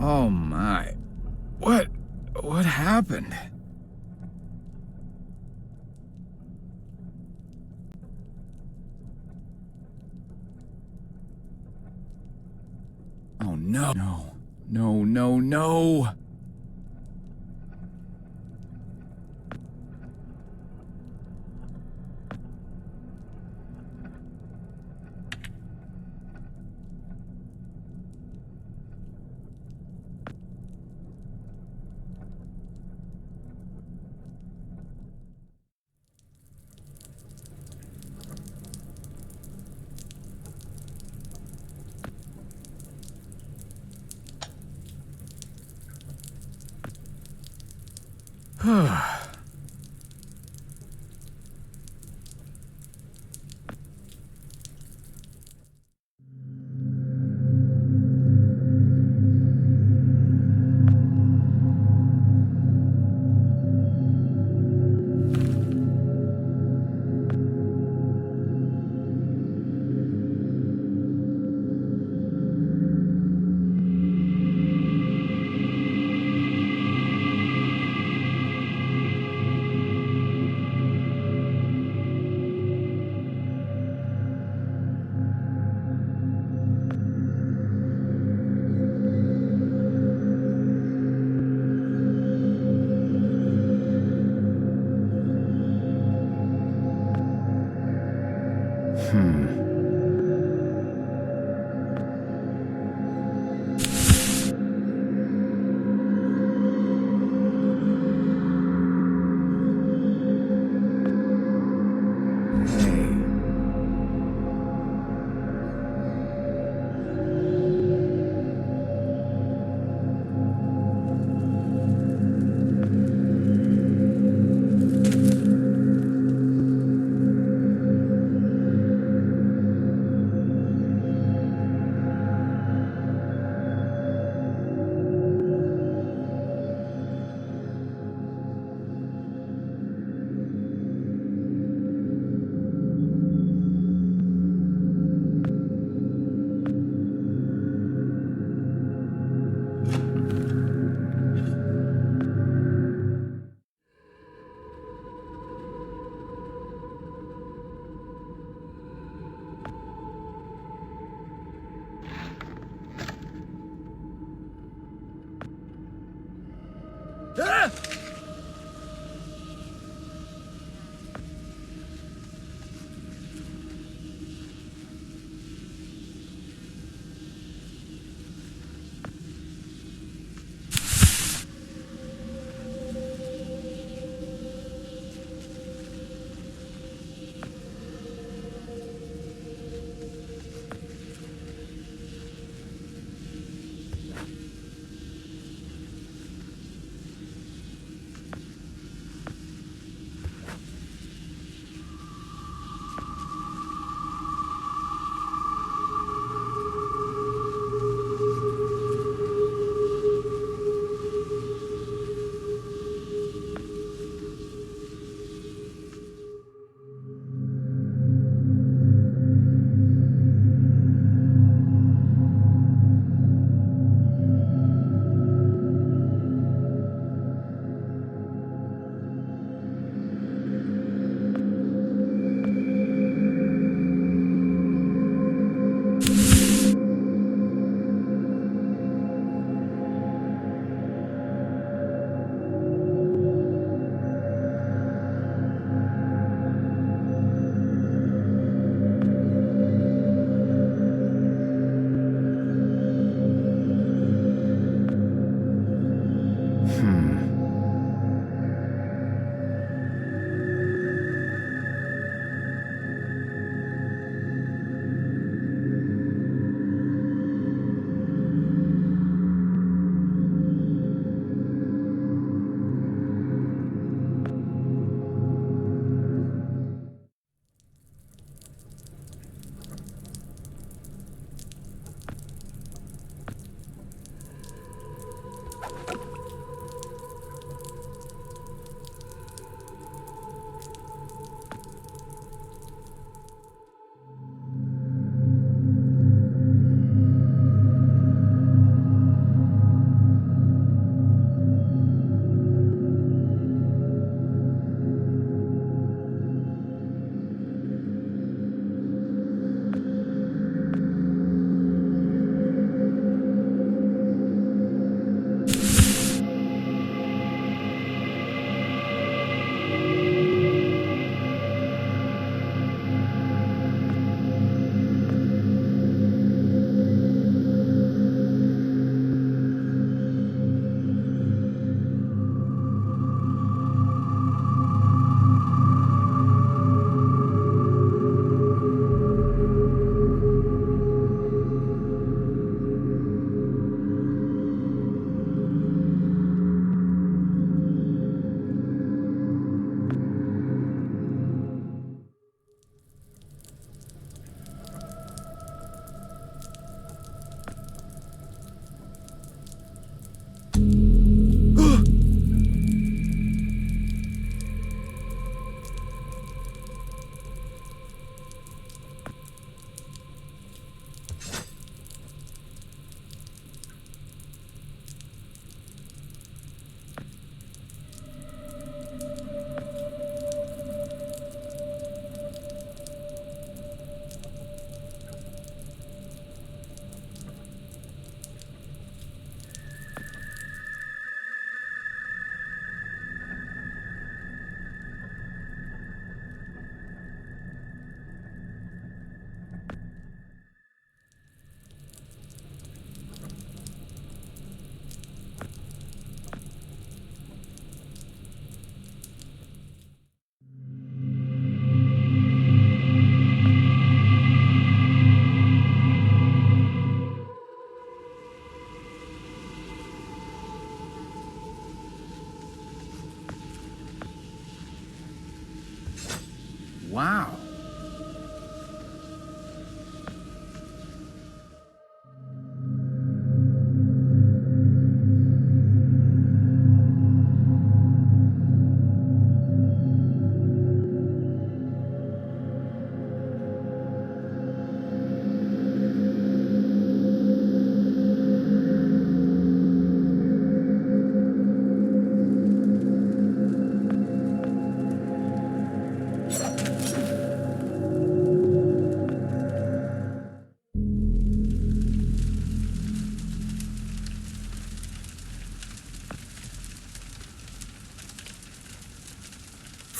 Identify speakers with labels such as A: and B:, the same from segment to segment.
A: Oh my. What happened? Oh no. No.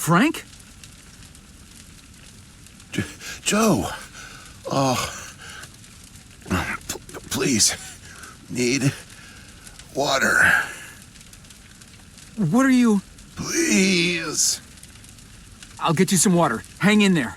A: Frank?
B: Joe! Oh. Please. Need water.
A: What are you...
B: Please.
A: I'll get you some water. Hang in there.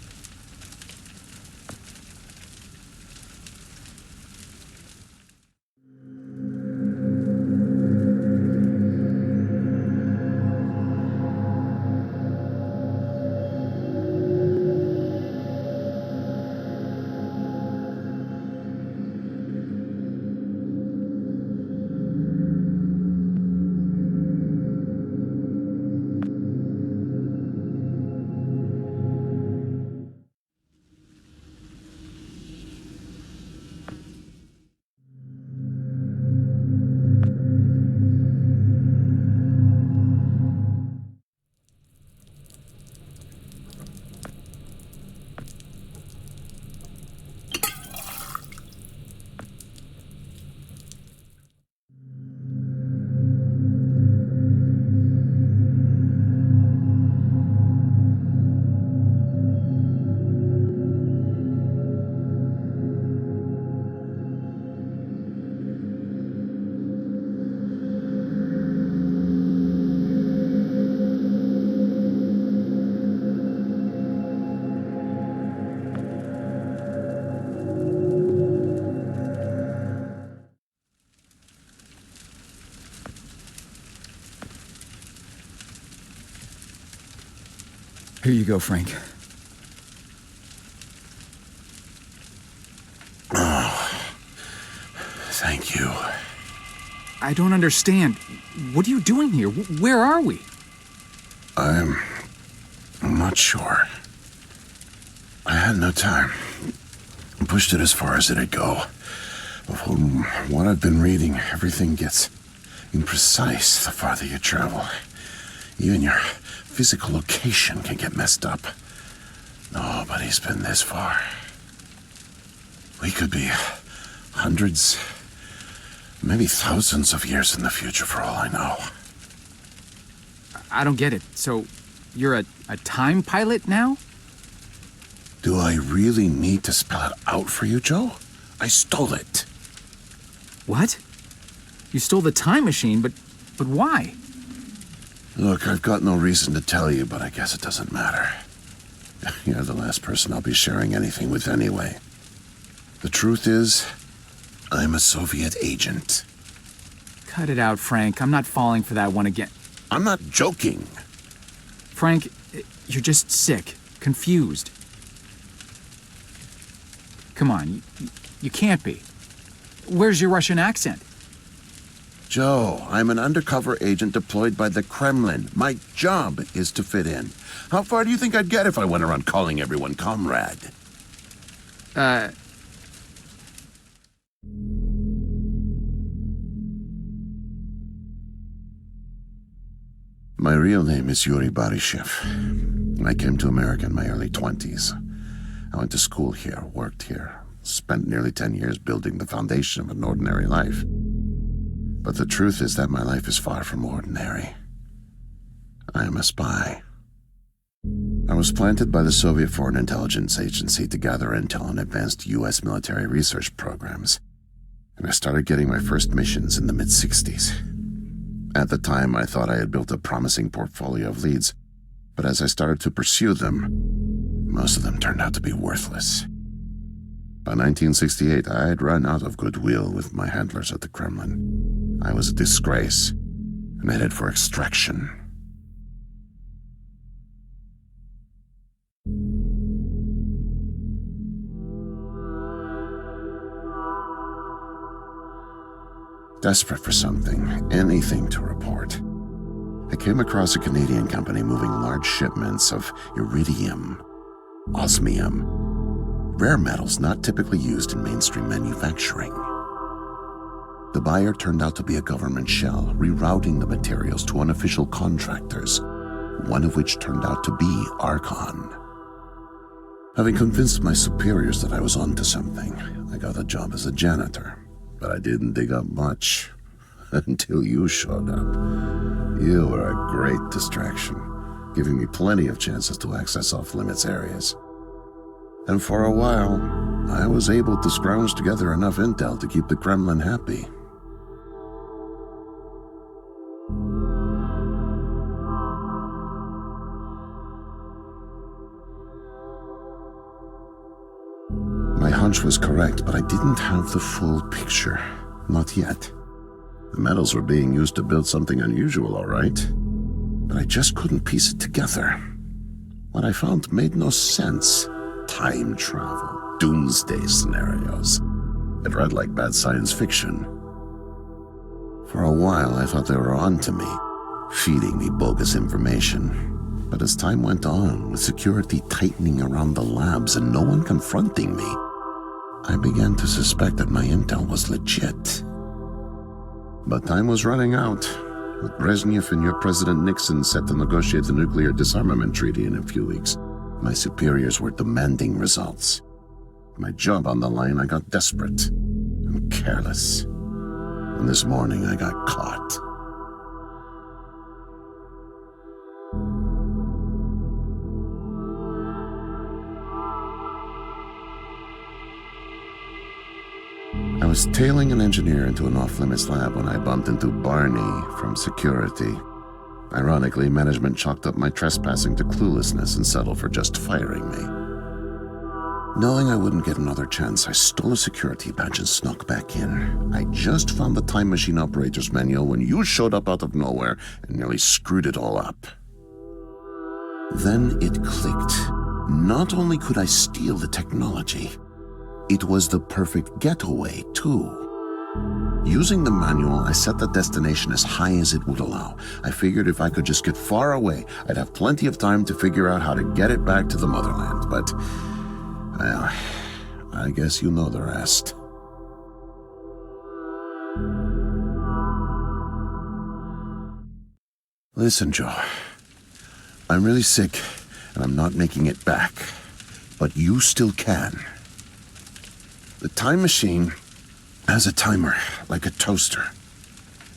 A: Here you go, Frank.
B: Oh, thank you.
A: I don't understand. What are you doing here? Where are we?
B: I'm not sure. I had no time. I pushed it as far as it'd go. But from what I've been reading, everything gets imprecise the farther you travel. Even your physical location can get messed up. Nobody's been this far. We could be hundreds, maybe thousands of years in the future for all I know.
A: I don't get it. So, you're a time pilot now?
B: Do I really need to spell it out for you, Joe? I stole it.
A: What? You stole the time machine, but why?
B: Look, I've got no reason to tell you, but I guess it doesn't matter. You're the last person I'll be sharing anything with anyway. The truth is, I'm a Soviet agent.
A: Cut it out, Frank. I'm not falling for that one again.
B: I'm not joking.
A: Frank, you're just sick, confused. Come on, you can't be. Where's your Russian accent?
B: Joe, I'm an undercover agent deployed by the Kremlin. My job is to fit in. How far do you think I'd get if I went around calling everyone comrade? My real name is Yuri Barishev. I came to America in my early 20s. I went to school here, worked here, spent nearly 10 years building the foundation of an ordinary life. But the truth is that my life is far from ordinary. I am a spy. I was planted by the Soviet Foreign Intelligence Agency to gather intel on advanced U.S. military research programs, and I started getting my first missions in the mid-60s. At the time, I thought I had built a promising portfolio of leads, but as I started to pursue them, most of them turned out to be worthless. By 1968, I had run out of goodwill with my handlers at the Kremlin. I was a disgrace and headed for extraction. Desperate for something, anything to report, I came across a Canadian company moving large shipments of iridium, osmium, rare metals not typically used in mainstream manufacturing. The buyer turned out to be a government shell, rerouting the materials to unofficial contractors, one of which turned out to be Archon. Having convinced my superiors that I was onto something, I got a job as a janitor, but I didn't dig up much until you showed up. You were a great distraction. giving me plenty of chances to access off-limits areas. And for a while, I was able to scrounge together enough intel to keep the Kremlin happy. My hunch was correct, but I didn't have the full picture. Not yet. The metals were being used to build something unusual, all right. But I just couldn't piece it together. What I found made no sense. Time travel, doomsday scenarios. It read like bad science fiction. For a while, I thought they were onto me, feeding me bogus information. But as time went on, with security tightening around the labs and no one confronting me, I began to suspect that my intel was legit. But time was running out, with Brezhnev and your President Nixon set to negotiate the nuclear disarmament treaty in a few weeks. My superiors were demanding results. My job on the line, I got desperate and careless. And this morning I got caught. I was tailing an engineer into an off-limits lab when I bumped into Barney from security. Ironically, management chalked up my trespassing to cluelessness and settled for just firing me. Knowing I wouldn't get another chance, I stole a security badge and snuck back in. I just found the time machine operator's manual when you showed up out of nowhere and nearly screwed it all up. Then it clicked. Not only could I steal the technology, it was the perfect getaway, too. Using the manual, I set the destination as high as it would allow. I figured if I could just get far away, I'd have plenty of time to figure out how to get it back to the motherland. But, well, I guess you know the rest. Listen, Joe. I'm really sick, and I'm not making it back. But you still can. The time machine has a timer, like a toaster.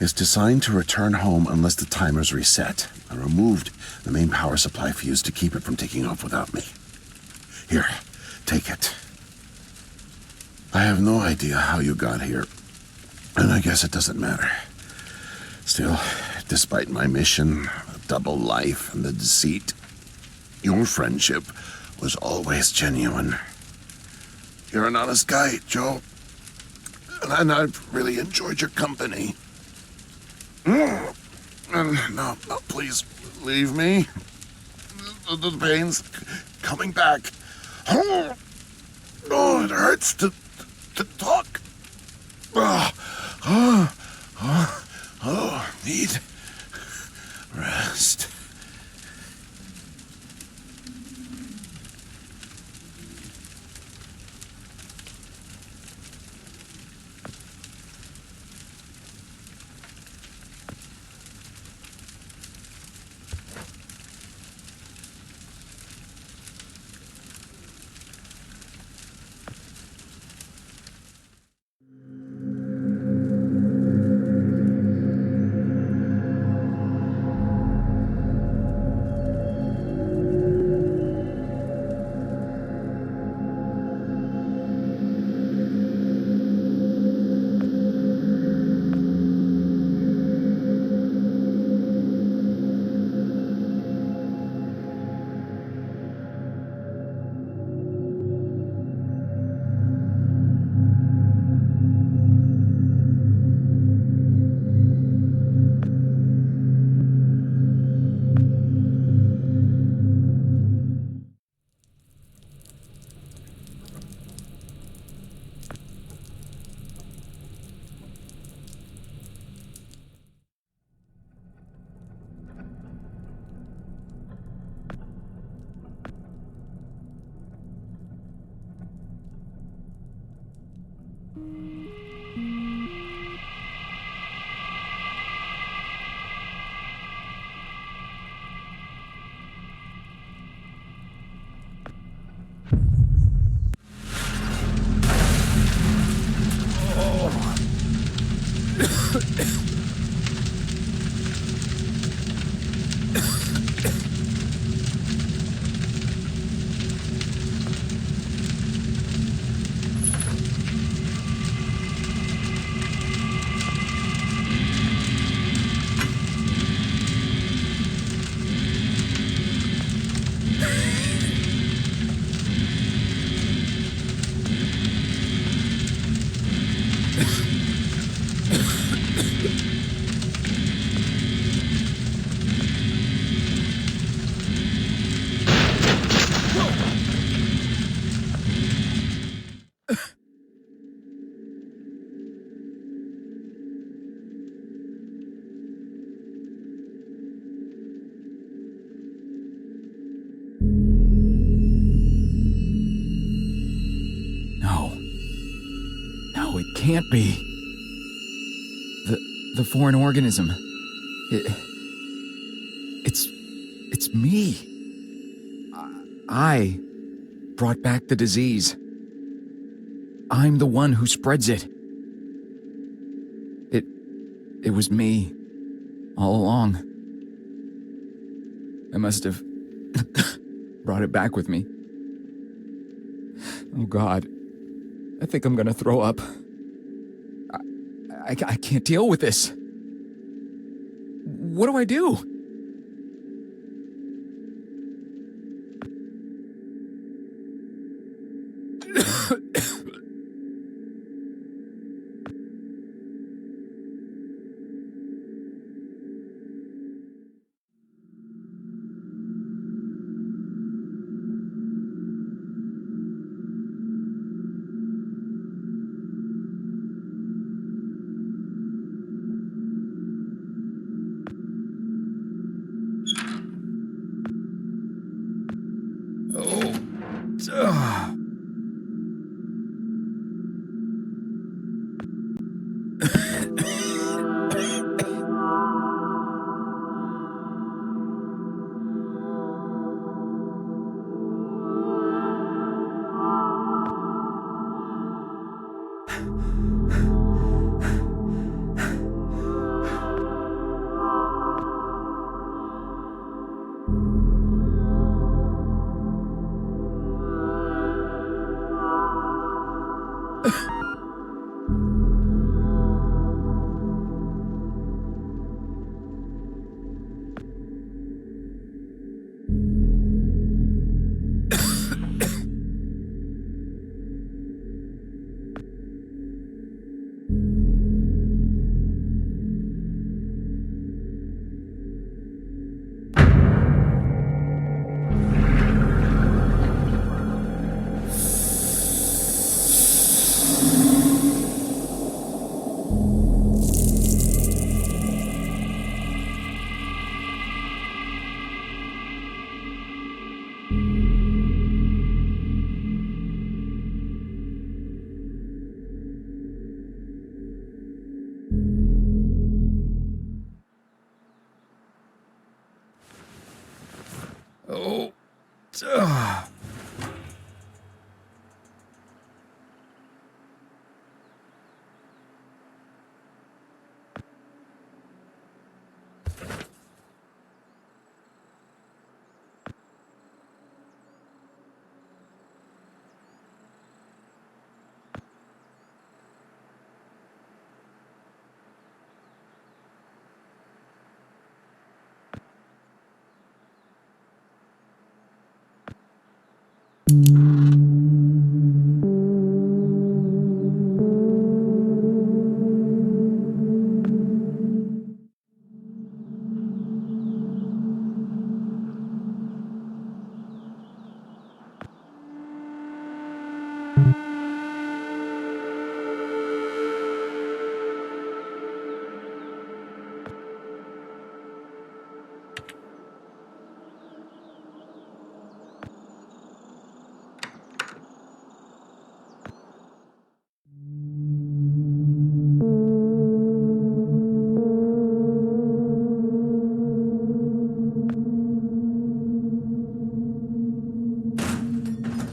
B: It's designed to return home unless the timer's reset. I removed the main power supply fuse to keep it from taking off without me. Here, take it. I have no idea how you got here, and I guess it doesn't matter. Still, despite my mission, the double life, and the deceit, your friendship was always genuine. You're an honest guy, Joe. And I've really enjoyed your company. No, please, leave me. The pain's coming back. Oh, it hurts to talk. Need rest.
A: No. No, it can't be. The foreign organism. It's me. I brought back the disease. I'm the one who spreads it. It was me all along. I must have brought it back with me. Oh God, I think I'm gonna throw up. I can't deal with this. What do I do? Oh.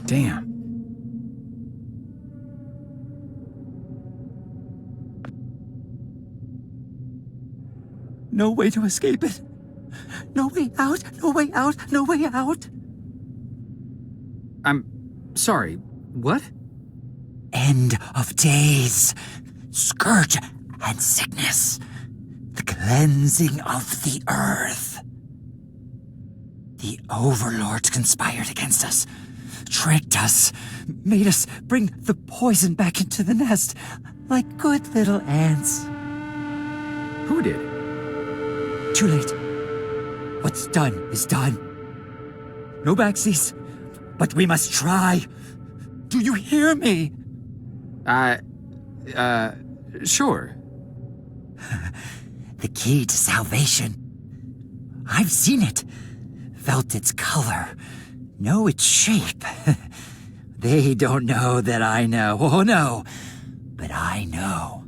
A: Damn.
C: No way to escape it. No way out, no way out, no way out.
A: I'm sorry, what?
C: End of days. Scourge and sickness. The cleansing of the earth. The overlords conspired against us. Tricked us. Made us bring the poison back into the nest. Like good little ants.
A: Who did?
C: Too late. What's done is done. No backsies, but we must try. Do you hear me?
A: Sure.
C: The key to salvation. I've seen it, felt its color, know its shape. They don't know that I know. Oh no, but I know.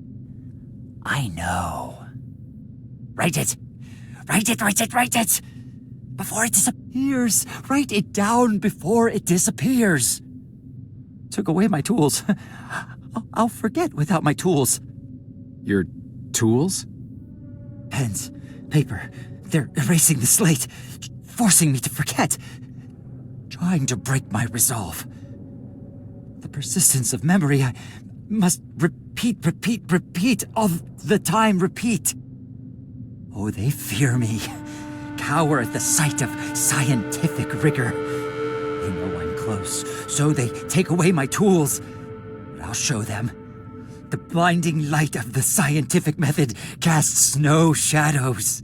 C: I know. Write it. Write it, write it, write it! Before it disappears. Write it down before it disappears. Took away my tools. I'll forget without my tools.
A: Your tools?
C: Pens, paper, they're erasing the slate, forcing me to forget, trying to break my resolve. The persistence of memory, I must repeat all the time, repeat. Oh, they fear me, cower at the sight of scientific rigor. They know I'm close, so they take away my tools. But I'll show them. The blinding light of the scientific method casts no shadows.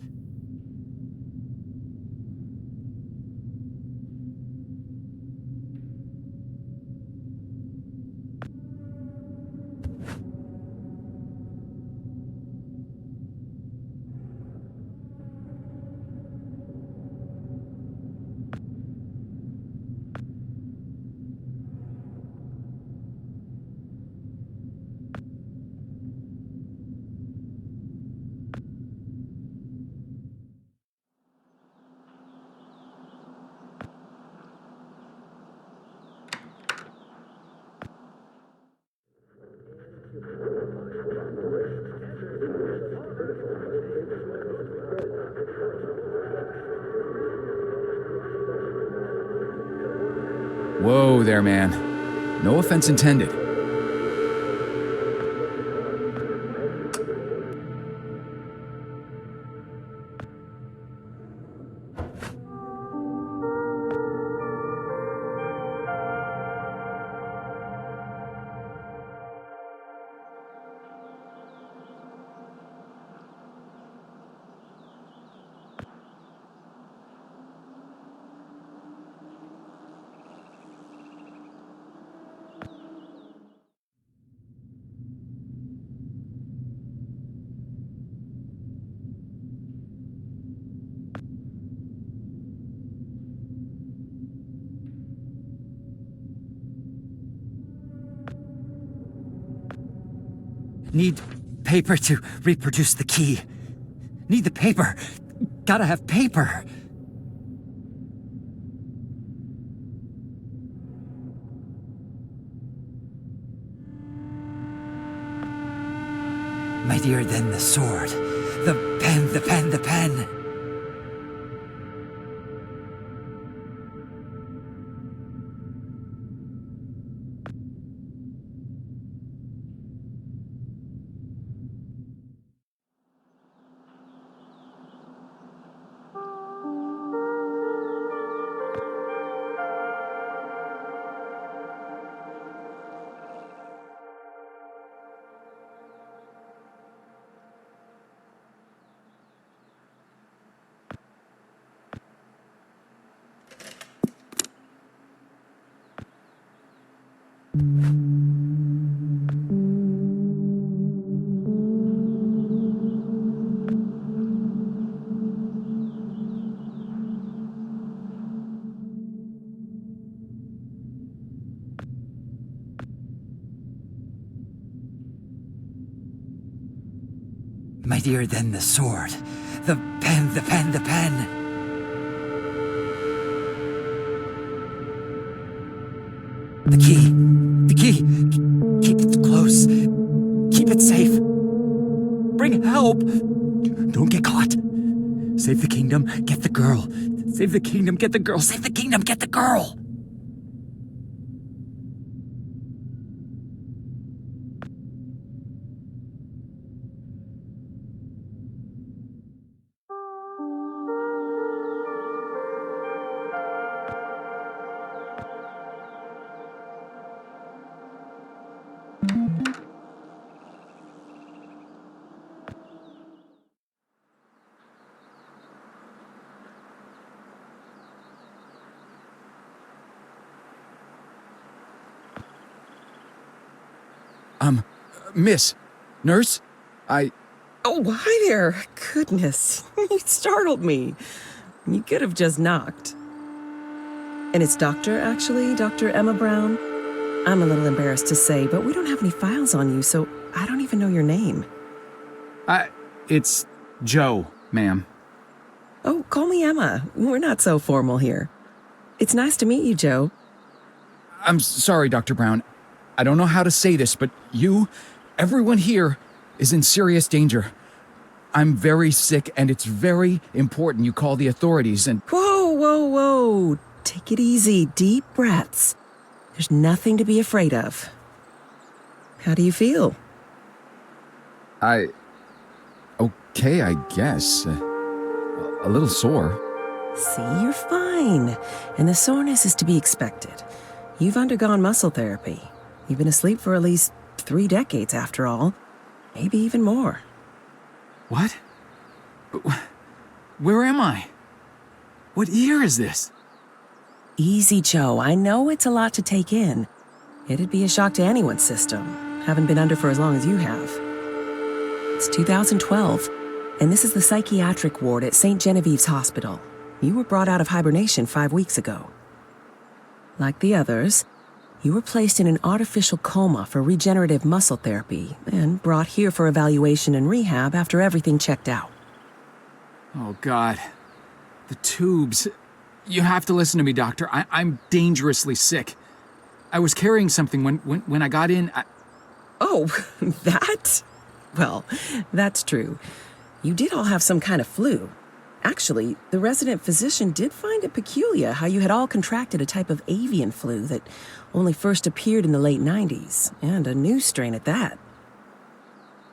A: Whoa there, man. No offense intended.
C: Need paper to reproduce the key. Need the paper. Gotta have paper. Mightier than the sword. The pen, the pen, the pen. Mightier than the sword. The pen, the pen, the pen. The key. The key. Keep it close. Keep it safe. Bring help. Don't get caught. Save the kingdom, get the girl. Save the kingdom, get the girl. Save the kingdom, get the girl.
A: Miss, nurse,
D: Oh, hi there. Goodness, you startled me. You could have just knocked. And it's Dr. Emma Brown. I'm a little embarrassed to say, but we don't have any files on you, so I don't even know your name.
A: It's Joe, ma'am.
D: Oh, call me Emma. We're not so formal here. It's nice to meet you, Joe.
A: I'm sorry, Dr. Brown. I don't know how to say this, but everyone here, is in serious danger. I'm very sick, and it's very important you call the authorities and...
D: Whoa. Take it easy. Deep breaths. There's nothing to be afraid of. How do you feel?
A: Okay, I guess. A little sore.
D: See, you're fine. And the soreness is to be expected. You've undergone muscle therapy. You've been asleep for at least 3 decades, after all. Maybe even more.
A: What? Where am I? What year is this?
D: Easy, Joe. I know it's a lot to take in. It'd be a shock to anyone's system, having been under for as long as you have. It's 2012, and this is the psychiatric ward at St. Genevieve's Hospital. You were brought out of hibernation 5 weeks ago. Like the others, you were placed in an artificial coma for regenerative muscle therapy and brought here for evaluation and rehab after everything checked out.
A: Oh, God. The tubes. You have to listen to me, doctor. I'm dangerously sick. I was carrying something when I got in.
D: Oh, that? Well, that's true. You did all have some kind of flu. Actually, the resident physician did find it peculiar how you had all contracted a type of avian flu that only first appeared in the late 90s, and a new strain at that.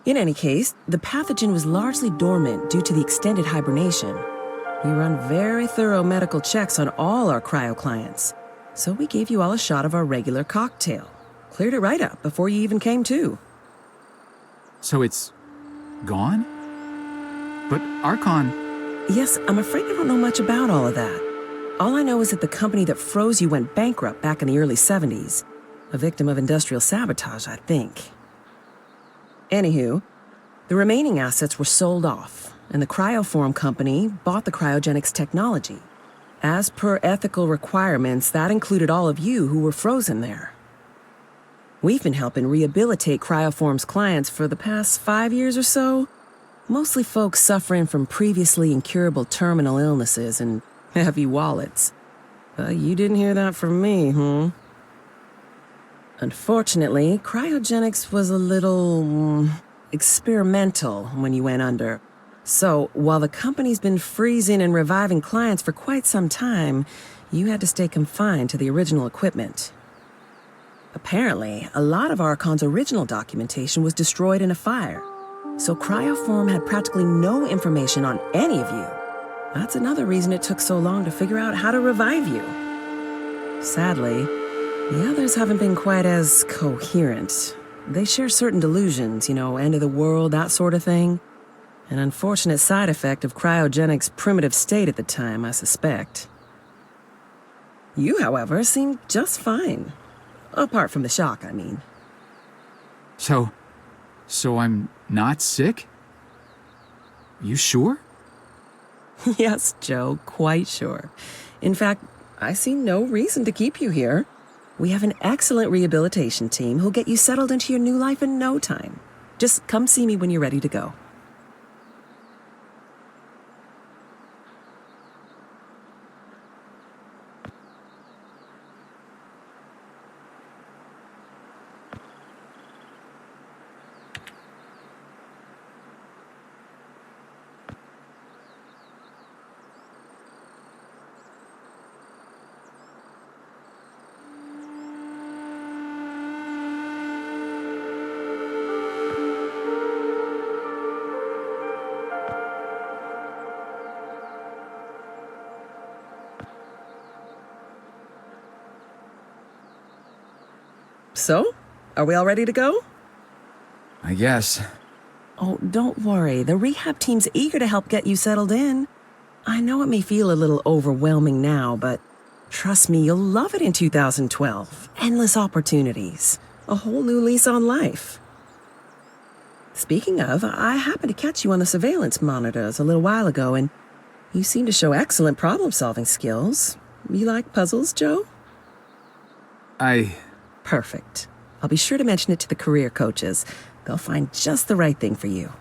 D: In any case, the pathogen was largely dormant due to the extended hibernation. We run very thorough medical checks on all our cryo clients, so we gave you all a shot of our regular cocktail. Cleared it right up before you even came to.
A: So it's gone? But Archon...
D: Yes, I'm afraid I don't know much about all of that. All I know is that the company that froze you went bankrupt back in the early 70s. A victim of industrial sabotage, I think. Anywho, the remaining assets were sold off, and the Cryoform company bought the cryogenics technology. As per ethical requirements, that included all of you who were frozen there. We've been helping rehabilitate Cryoform's clients for the past 5 years or so. Mostly folks suffering from previously incurable terminal illnesses and heavy wallets. You didn't hear that from me, Unfortunately, cryogenics was a little experimental when you went under. So, while the company's been freezing and reviving clients for quite some time, you had to stay confined to the original equipment. Apparently, a lot of Archon's original documentation was destroyed in a fire. So Cryoform had practically no information on any of you. That's another reason it took so long to figure out how to revive you. Sadly, the others haven't been quite as coherent. They share certain delusions, end of the world, that sort of thing. An unfortunate side effect of cryogenics' primitive state at the time, I suspect. You, however, seem just fine. Apart from the shock, I mean.
A: So I'm not sick? You sure?
D: Yes, Joe, quite sure. In fact, I see no reason to keep you here. We have an excellent rehabilitation team who'll get you settled into your new life in no time. Just come see me when you're ready to go. So, are we all ready to go?
A: I guess.
D: Oh, don't worry. The rehab team's eager to help get you settled in. I know it may feel a little overwhelming now, but trust me, you'll love it in 2012. Endless opportunities. A whole new lease on life. Speaking of, I happened to catch you on the surveillance monitors a little while ago, and you seem to show excellent problem-solving skills. You like puzzles, Joe? Perfect. I'll be sure to mention it to the career coaches. They'll find just the right thing for you.